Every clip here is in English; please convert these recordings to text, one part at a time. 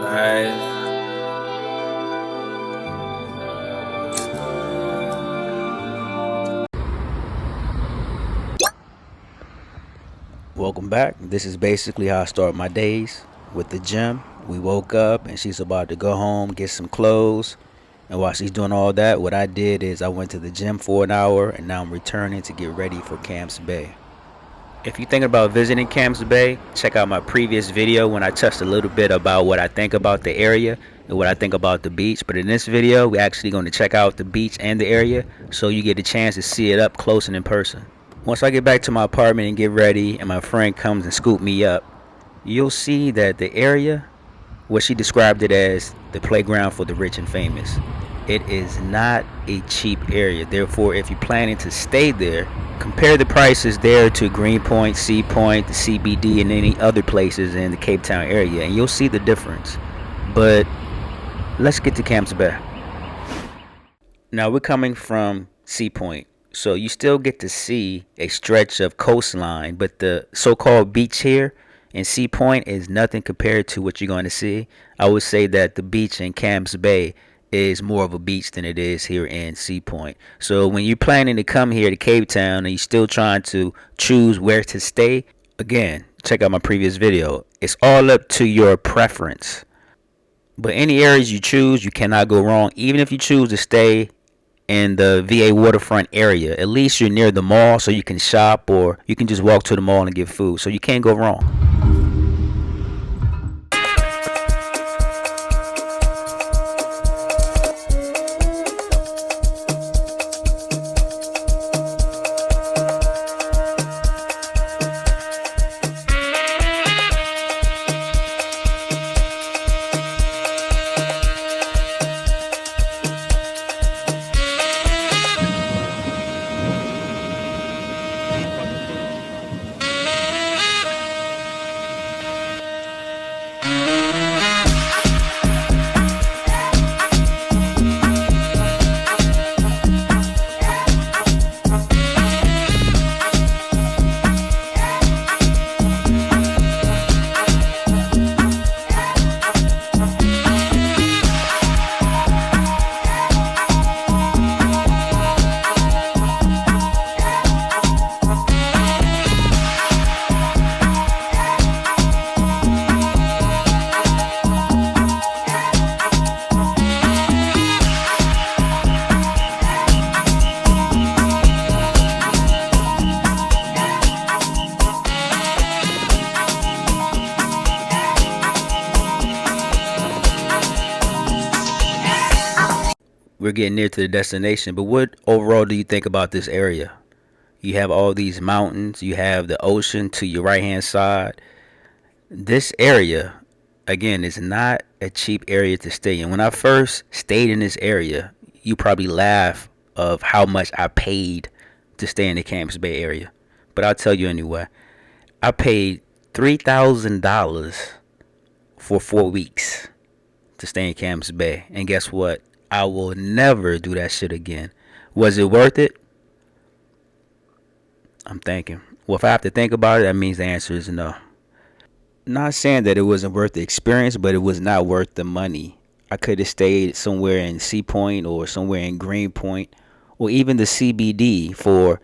Alright. Welcome back. This is basically how I start my days with the gym. We woke up and she's about to go home, get some clothes. And while she's doing all that, what I did is I went to the gym for an hour and now I'm returning to get ready for Camps Bay. If you're thinking about visiting Camps Bay, check out my previous video when I touched a little bit about what I think about the area and what I think about the beach. But in this video, we're actually going to check out the beach and the area so you get a chance to see it up close and in person. Once I get back to my apartment and get ready and my friend comes and scoop me up, you'll see that the area, what she described it as, the playground for the rich and famous. It is not a cheap area. Therefore, if you're planning to stay there, compare the prices there to Greenpoint, Sea Point, the CBD, and any other places in the Cape Town area, and you'll see the difference. But let's get to Camps Bay. Now, we're coming from Sea Point, so you still get to see a stretch of coastline, but the so-called beach here in Sea Point is nothing compared to what you're going to see. I would say that the beach in Camps Bay is more of a beach than it is here in Sea Point. So when you're planning to come here to Cape Town and you're still trying to choose where to stay, again, check out my previous video. It's all up to your preference. But any areas you choose, you cannot go wrong. Even if you choose to stay in the VA waterfront area, at least you're near the mall so you can shop, or you can just walk to the mall and get food. So you can't go wrong. We're getting near to the destination, but what overall do you think about this area? You have all these mountains, you have the ocean to your right hand side. This area, again, is not a cheap area to stay in. When I first stayed in this area, you probably laugh of how much I paid to stay in the Camps Bay area. But I'll tell you anyway. I paid $3,000 for 4 weeks to stay in Camps Bay. And guess what? I will never do that shit again. Was it worth it? I'm thinking. Well, if I have to think about it, that means the answer is no. Not saying that it wasn't worth the experience, but it was not worth the money. I could have stayed somewhere in Sea Point or somewhere in Greenpoint or even the CBD for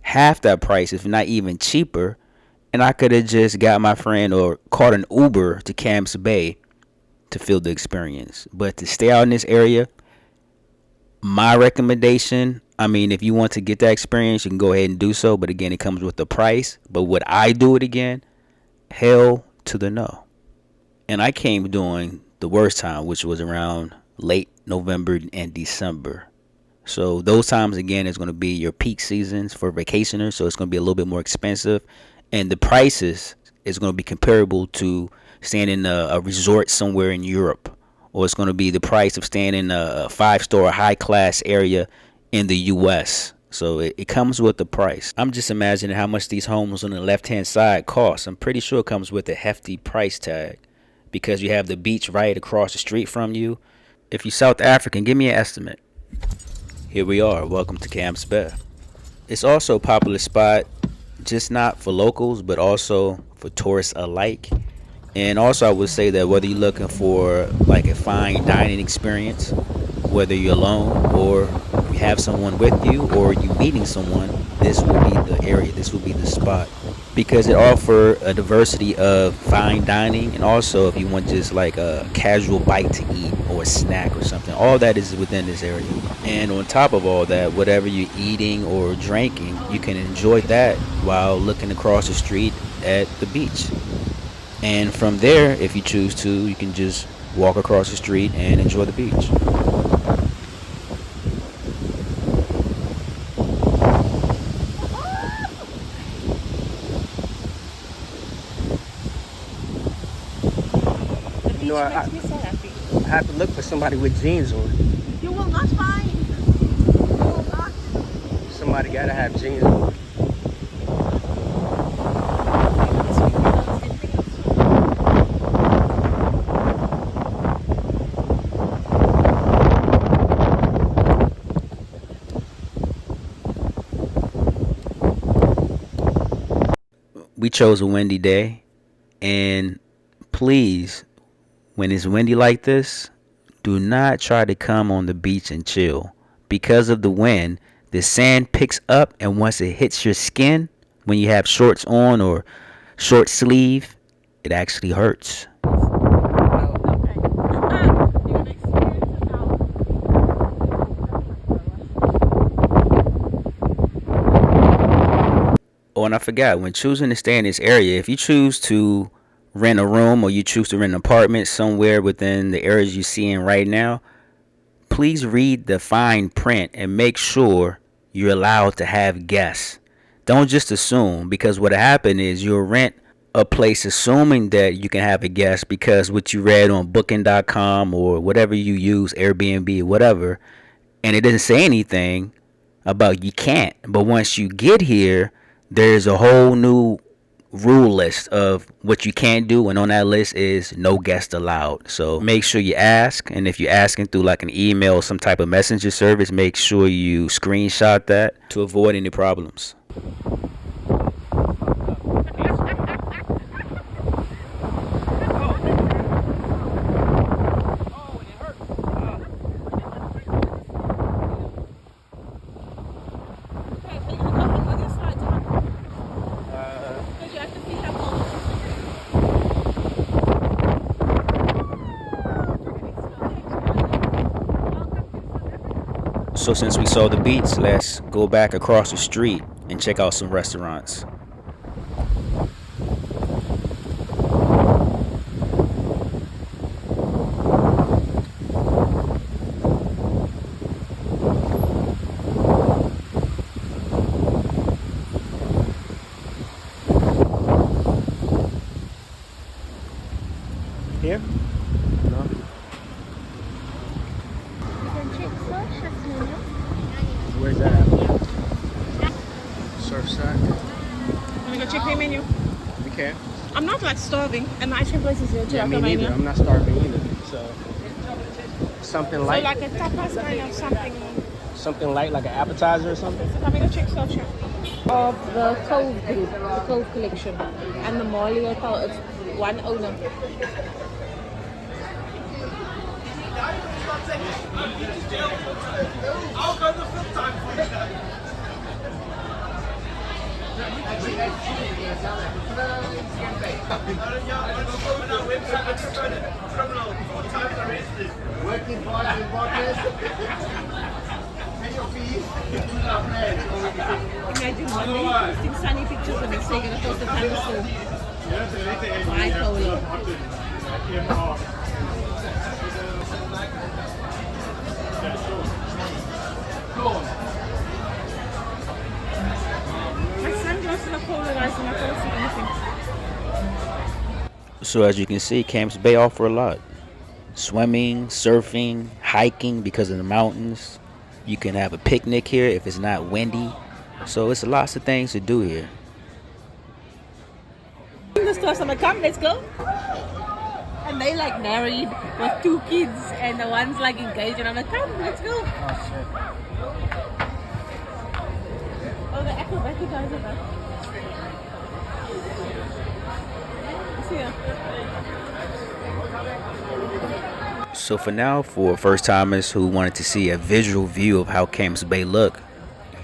half that price, if not even cheaper. And I could have just got my friend or caught an Uber to Camps Bay to feel the experience. But to stay out in this area, my recommendation, I mean, if you want to get that experience, you can go ahead and do so. But again, it comes with the price. But would I do it again? Hell to the no. And I came during the worst time, which was around late November and December. So those times, again, is going to be your peak seasons for vacationers. So it's going to be a little bit more expensive. And the prices is going to be comparable to staying in a resort somewhere in Europe, or it's going to be the price of staying in a 5-star high class area in the US. So it comes with the price. I'm just imagining how much these homes on the left hand side cost. I'm pretty sure it comes with a hefty price tag because you have the beach right across the street from you. If you're South African, give me an estimate. Here we are. Welcome to Camps Bay. It's also a popular spot, just not for locals, but also for tourists alike. And also, I would say that whether you're looking for like a fine dining experience, whether you're alone or you have someone with you or you meeting someone, this will be the area. This will be the spot because it offer a diversity of fine dining, and also if you want just like a casual bite to eat or a snack or something, all that is within this area. And on top of all that, whatever you're eating or drinking, you can enjoy that while looking across the street at the beach. And from there, if you choose to, you can just walk across the street and enjoy the beach. The You know, beach makes me so happy. I have to look for somebody with jeans on. You will not find. You will not. Somebody gotta have jeans on. We chose a windy day, and please, when it's windy like this, do not try to come on the beach and chill. Because of the wind, the sand picks up, and once it hits your skin, when you have shorts on or short sleeve, it actually hurts. Oh, and I forgot, when choosing to stay in this area, if you choose to rent a room or you choose to rent an apartment somewhere within the areas you're seeing right now, please read the fine print and make sure you're allowed to have guests. Don't just assume, because what happened is you'll rent a place assuming that you can have a guest because what you read on booking.com or whatever you use, Airbnb or whatever, and it doesn't say anything about you can't. But once you get here, there's a whole new rule list of what you can't do, and on that list is no guest allowed. So make sure you ask, and if you're asking through like an email or some type of messenger service, make sure you screenshot that to avoid any problems. So since we saw the beach, let's go back across the street and check out some restaurants. Here? No. Where's that at? Surfside? Let me go check the menu. We can. I'm not like starving, and the ice cream place is here too. Yeah, me after neither. menu. I'm not starving either. So something So light, like a tapas kind of something. something light like an appetizer or something. So let me go check Surf Shack. Of the Cove group, the Cove collection, and the Marley Hotel. It's one owner. Working for the borders. And your fees. Imagine one day posting sunny pictures and it's taking a post of thunderstorm. Bipolar. My sunglasses are polarized and I can't see anything. So as you can see, Camps Bay offer a lot. Swimming, surfing, hiking because of the mountains. You can have a picnic here if it's not windy. So it's lots of things to do here. The stars, I'm like, come, let's go. And they like married with 2 kids, and the one's like engaged, and I'm like, come, let's go. Oh, the acrobatic guys are back. nice here. So for now, for first timers who wanted to see a visual view of how Camps Bay look,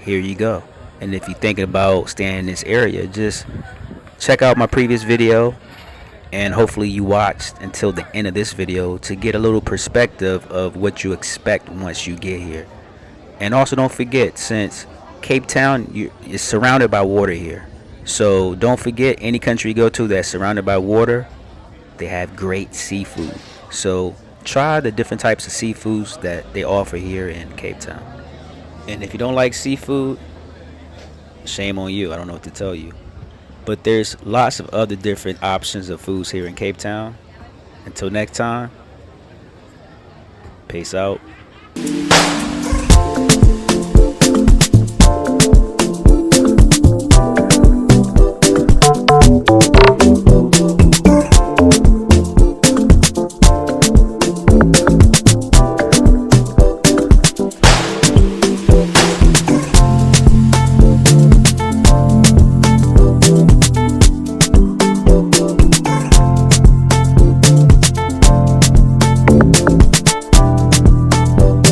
here you go. And if you're thinking about staying in this area, just check out my previous video, and hopefully you watched until the end of this video to get a little perspective of what you expect once you get here. And also don't forget, since Cape Town is surrounded by water here, so don't forget, any country you go to that's surrounded by water, they have great seafood. So try the different types of seafoods that they offer here in Cape Town. And if you don't like seafood, shame on you, I don't know what to tell you. But there's lots of other different options of foods here in Cape Town. Until next time, peace out.